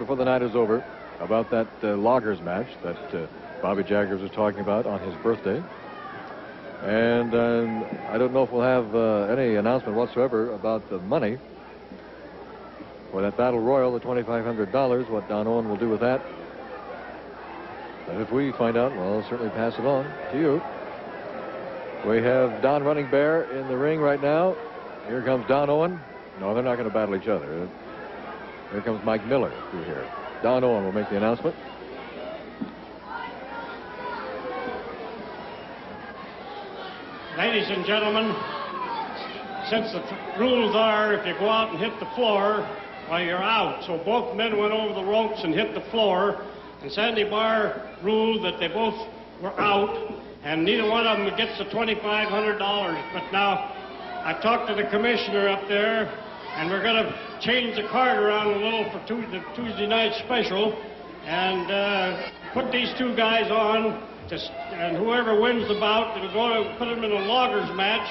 before the night is over about that loggers match that Bobby Jaggers was talking about on his birthday. And I don't know if we'll have any announcement whatsoever about the money for that Battle Royal, the $2,500, what Don Owen will do with that. And if we find out, well, I'll certainly pass it on to you. We have Don Running Bear in the ring right now. Here comes Don Owen. No, they're not going to battle each other. Here comes Mike Miller through here. Don Owen will make the announcement. Ladies and gentlemen, since the rules are if you go out and hit the floor, well, you're out. So both men went over the ropes and hit the floor. And Sandy Barr ruled that they both were out, and neither one of them gets the $2,500. But now, I talked to the commissioner up there, and we're going to change the card around a little for the Tuesday night special, and put these two guys on, and whoever wins the bout, it'll go to put them in a loggers match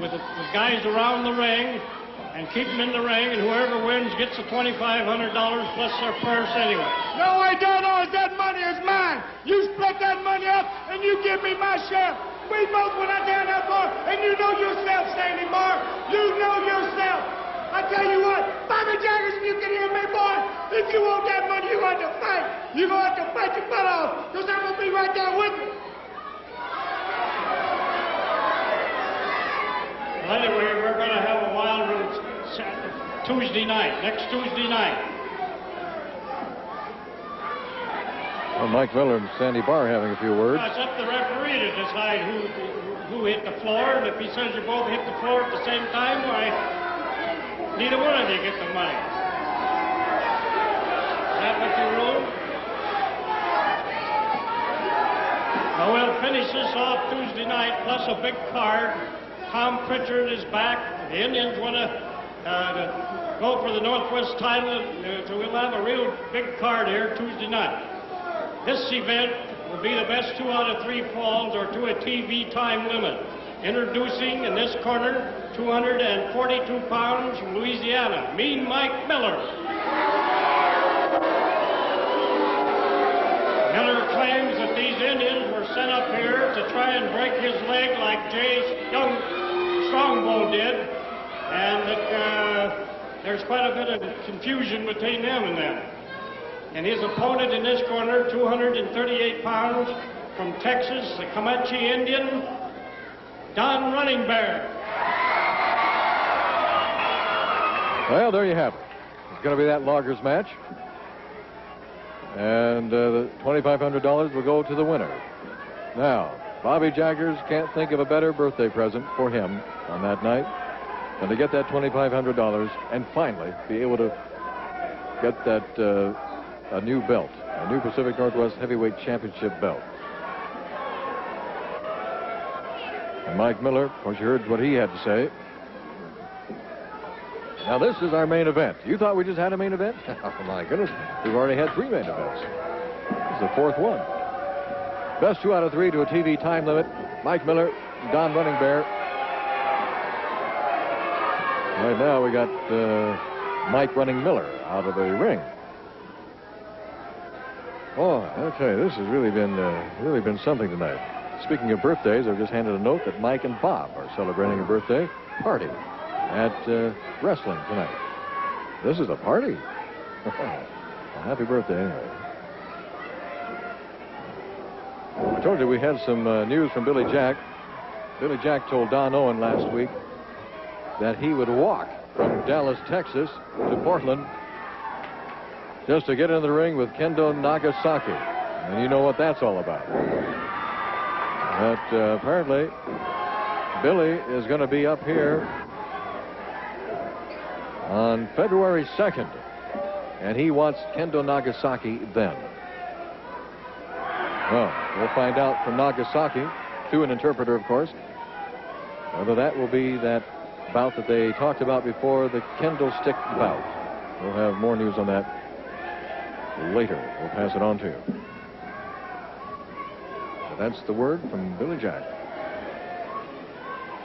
with the guys around the ring, and keep them in the ring, and whoever wins gets the $2,500 plus their purse anyway. No, I don't know. That money is mine. You split that money up, and you give me my share. We both went out there on that bar, and you know yourself, Sandy Barr. You know yourself. I tell you what, Bobby Jaggers, you can hear me, boy. If you want that money, you're going to fight. You're going to have to fight your butt off, because I'm going to be right there with you. Well, anyway, we're going to have a wild room Tuesday night, next Tuesday night. Well, Mike Miller and Sandy Barr having a few words. It's up to the referee to decide who hit the floor, and if he says you both hit the floor at the same time, why, neither one of you get the money. Is that what you rule? Well, we'll finish this off Tuesday night, plus a big card. Tom Pritchard is back. The Indians want to go for the Northwest title, so we'll have a real big card here Tuesday night. This event will be the best 2 out of 3 falls or to a TV time limit. Introducing in this corner, 242 pounds from Louisiana, Mean Mike Miller. Miller claims that these Indians were sent up here to try and break his leg like Jay's young Strongbow did, and that there's quite a bit of confusion between them and them. And his opponent in this corner, 238 pounds from Texas, the Comanche Indian, Don Running Bear. Well, there you have it. It's going to be that loggers match. And the $2,500 will go to the winner. Now, Bobby Jaggers can't think of a better birthday present for him on that night than to get that $2,500 and finally be able to get that a new belt, a new Pacific Northwest Heavyweight Championship belt. And Mike Miller, of course, you heard what he had to say. Now, this is our main event. You thought we just had a main event? Oh, my goodness. We've already had 3 main events. This is the 4th one. Best 2 out of 3 to a TV time limit. Mike Miller, Don Running Bear. Right now, we got Mike Running Miller out of the ring. Oh, I'll tell you, this has really been something tonight. Speaking of birthdays, I've just handed a note that Mike and Bob are celebrating a birthday party at wrestling tonight. This is a party. Well, happy birthday, anyway. I told you we had some news from Billy Jack. Billy Jack told Don Owen last week that he would walk from Dallas, Texas to Portland just to get in the ring with Kendo Nagasaki. And you know what that's all about. But apparently, Billy is going to be up here on February 2nd, and he wants Kendo Nagasaki then. Well, we'll find out from Nagasaki, through an interpreter, of course, whether that will be that bout that they talked about before, the Kendo stick bout. We'll have more news on that later. We'll pass it on to you. So that's the word from Billy Jack.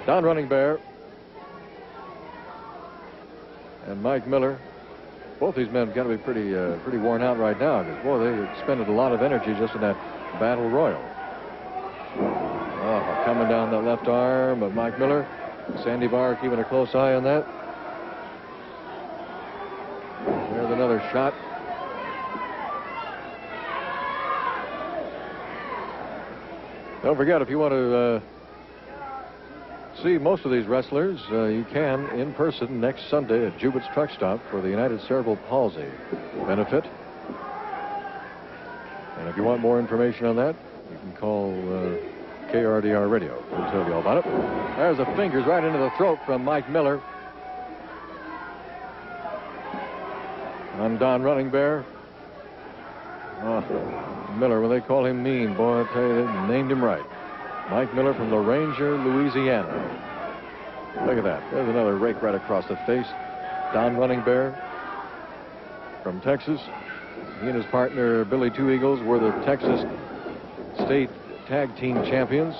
Don Running Bear and Mike Miller both these men have got to be pretty worn out right now, because, boy, they expended a lot of energy just in that battle royal. Oh, coming down that left arm of Mike Miller. Sandy Barr keeping a close eye on that. There's another shot. Don't forget, if you want to see most of these wrestlers, you can in person next Sunday at Jubett's Truck Stop for the United Cerebral Palsy benefit. And if you want more information on that, you can call KRDR Radio. We'll tell you all about it. There's the fingers right into the throat from Mike Miller. On Don Running Bear. Oh, Miller, when they call him mean, boy, I tell you, they named him right. Mike Miller from La Ranger, Louisiana. Look at that. There's another rake right across the face. Don Running Bear from Texas. He and his partner, Billy Two Eagles, were the Texas State Tag Team Champions.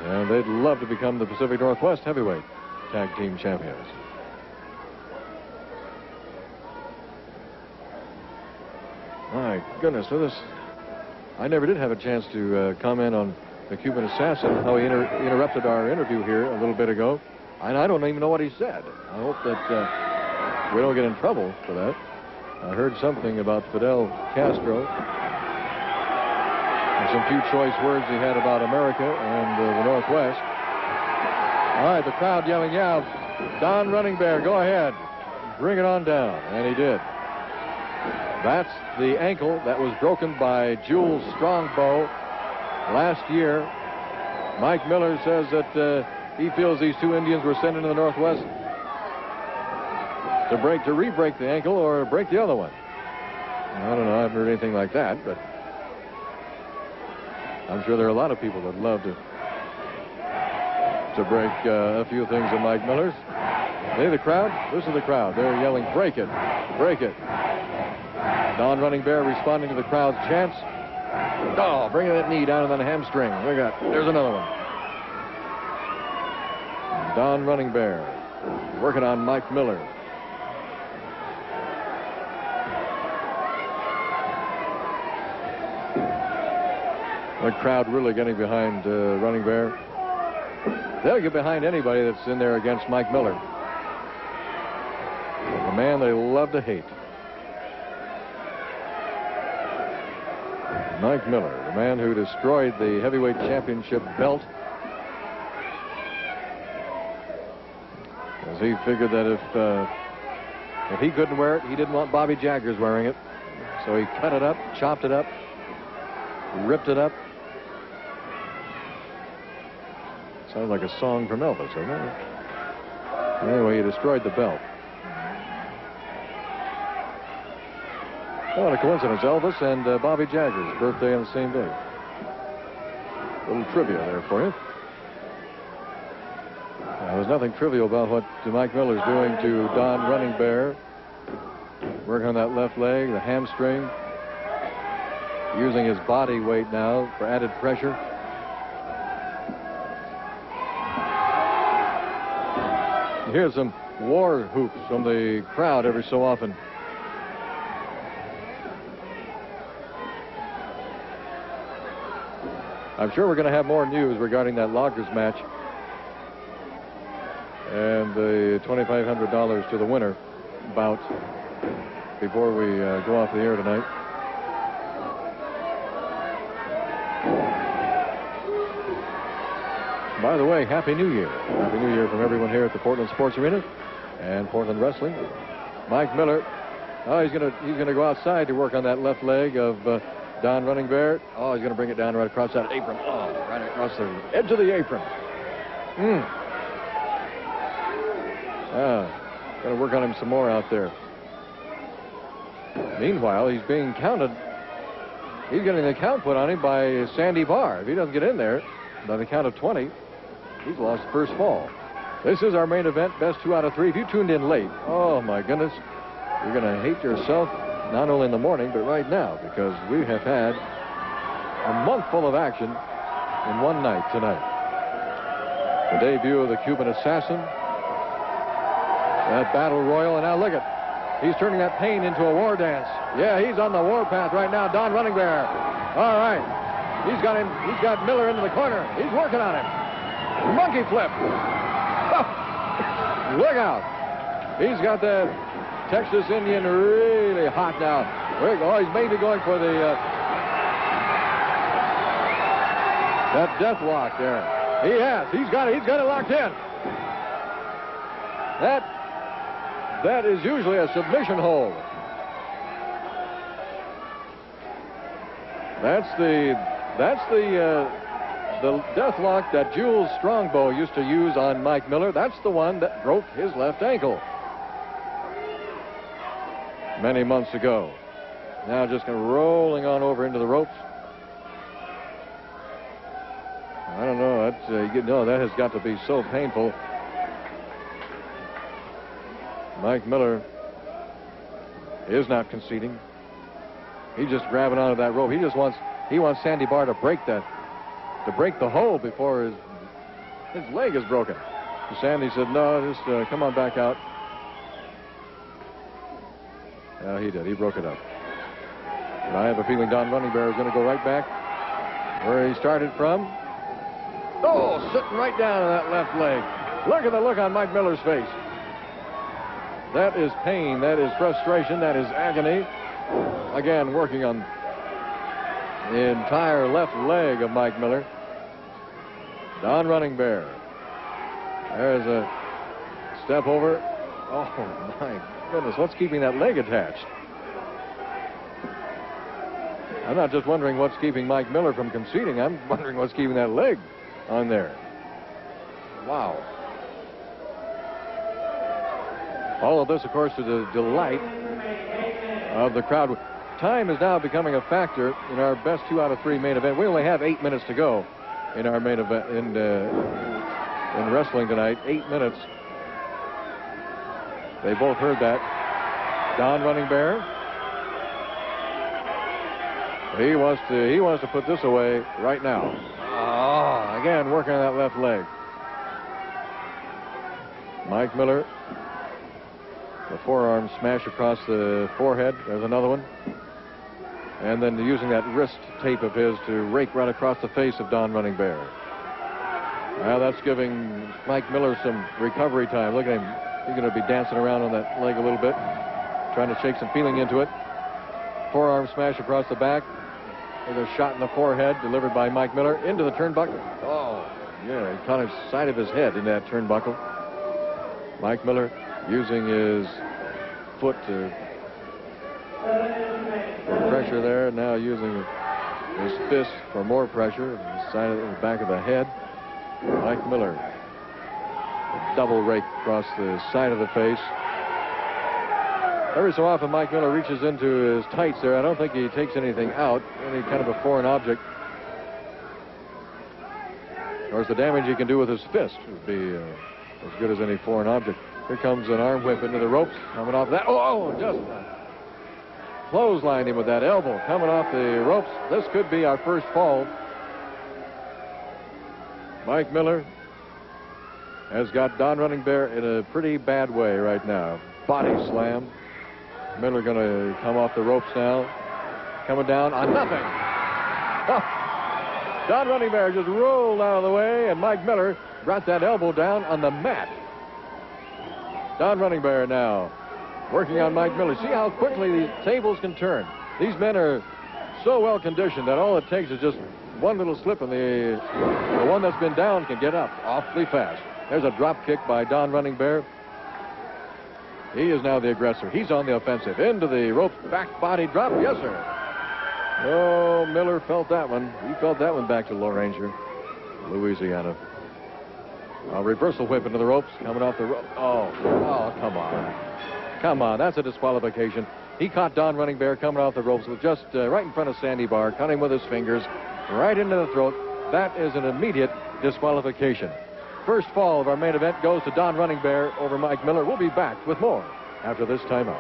And they'd love to become the Pacific Northwest Heavyweight Tag Team Champions. My goodness, so I never did have a chance to comment on the Cuban assassin, how he interrupted our interview here a little bit ago. And I don't even know what he said. I hope that we don't get in trouble for that. I heard something about Fidel Castro and some few choice words he had about America and the Northwest. All right, the crowd yelling, yeah, Don Running Bear, go ahead. Bring it on down. And he did. That's the ankle that was broken by Jules Strongbow last year. Mike Miller says that he feels these two Indians were sent into the Northwest to re-break the ankle or break the other one. I don't know. I haven't heard anything like that, but I'm sure there are a lot of people that love to break a few things of Mike Miller's. Hey, the crowd. Listen to the crowd. They're yelling, break it, break it. Don Running Bear responding to the crowd's chants. Oh, bringing that knee down on the hamstring. There's another one. Don Running Bear working on Mike Miller. The crowd really getting behind Running Bear. They'll get behind anybody that's in there against Mike Miller. The man they love to hate. Mike Miller, the man who destroyed the heavyweight championship belt. As he figured that if he couldn't wear it, he didn't want Bobby Jaggers wearing it. So he cut it up, chopped it up, ripped it up. Sounds like a song from Elvis, doesn't it? Anyway, he destroyed the belt. What a coincidence. Elvis and Bobby Jaggers' birthday on the same day. A little trivia there for you. There's nothing trivial about what Mike Miller's doing to Don Running Bear. Working on that left leg, the hamstring. Using his body weight now for added pressure. You hear some war whoops from the crowd every so often. I'm sure we're going to have more news regarding that Loggers match and the $2,500 to the winner bout before we go off the air tonight. By the way, Happy New Year. Happy New Year from everyone here at the Portland Sports Arena and Portland Wrestling. Mike Miller, he's going to go outside to work on that left leg of Don Running Bear. Oh, he's going to bring it down right across that apron. Oh, right across the edge of the apron. Got to work on him some more out there. Meanwhile, he's being counted. He's getting the count put on him by Sandy Barr. If he doesn't get in there by the count of 20, he's lost the first fall. This is our main event, best 2 out of 3. If you tuned in late, oh my goodness, you're going to hate yourself. Not only in the morning, but right now, because we have had a month full of action in one night tonight. The debut of the Cuban Assassin, That battle royal, and now look at, he's turning that pain into a war dance. Yeah, he's on the war path right now, Don Running Bear. All right. He's got Miller into the corner. He's working on him. Monkey flip. Look out. He's got the Texas Indian really hot now. Oh, he's maybe going for the that death lock there. He has. He's got it locked in. That is usually a submission hold. That's the death lock that Jules Strongbow used to use on Mike Miller. That's the one that broke his left ankle many months ago. Now just kind of rolling on over into the ropes. I don't know. That has got to be so painful. Mike Miller is not conceding. He's just grabbing onto that rope. He wants Sandy Barr to break the hold before his leg is broken. Sandy said, "No, just come on back out." He did. He broke it up. And I have a feeling Don Running Bear is going to go right back where he started from. Oh, sitting right down on that left leg. Look at the look on Mike Miller's face. That is pain. That is frustration. That is agony. Again, working on the entire left leg of Mike Miller. Don Running Bear. There's a step over. Oh, my goodness. What's keeping that leg attached? I'm not just wondering what's keeping Mike Miller from conceding. I'm wondering what's keeping that leg on there. Wow. All of this, of course, to the delight of the crowd. Time is now becoming a factor in our best 2 out of 3 main event. We only have 8 minutes to go in our main event in wrestling tonight. 8 minutes. They both heard that. Don Running Bear. He wants to put this away right now. Oh, again, working on that left leg. Mike Miller. The forearm smash across the forehead. There's another one. And then using that wrist tape of his to rake right across the face of Don Running Bear. Now that's giving Mike Miller some recovery time. Look at him. He's going to be dancing around on that leg a little bit, trying to shake some feeling into it. Forearm smash across the back. With a shot in the forehead delivered by Mike Miller into the turnbuckle. Oh, yeah, he caught his side of his head in that turnbuckle. Mike Miller using his foot for pressure there. Now using his fist for more pressure. The side of the back of the head. Mike Miller. A double rake across the side of the face. Every so often, Mike Miller reaches into his tights there. I don't think he takes anything out, any kind of a foreign object. Of course, the damage he can do with his fist would be as good as any foreign object. Here comes an arm whip into the ropes, coming off that. Oh, just clotheslined him with that elbow, coming off the ropes. This could be our first fall. Mike Miller has got Don Running Bear in a pretty bad way right now. Body slam. Miller going to come off the ropes now. Coming down on nothing. Oh. Don Running Bear just rolled out of the way, and Mike Miller brought that elbow down on the mat. Don Running Bear now working on Mike Miller. See how quickly these tables can turn. These men are so well conditioned that all it takes is just one little slip, and the one that's been down can get up awfully fast. There's a drop kick by Don Running Bear. He is now the aggressor. He's on the offensive. Into the ropes, back body drop. Yes, sir. Oh, Miller felt that one. He felt that one back to Low Ranger, Louisiana. A reversal whip into the ropes, coming off the rope. Oh, come on. Come on, that's a disqualification. He caught Don Running Bear coming off the ropes with just right in front of Sandy Barr, caught him with his fingers, right into the throat. That is an immediate disqualification. First fall of our main event goes to Don Running Bear over Mike Miller. We'll be back with more after this timeout.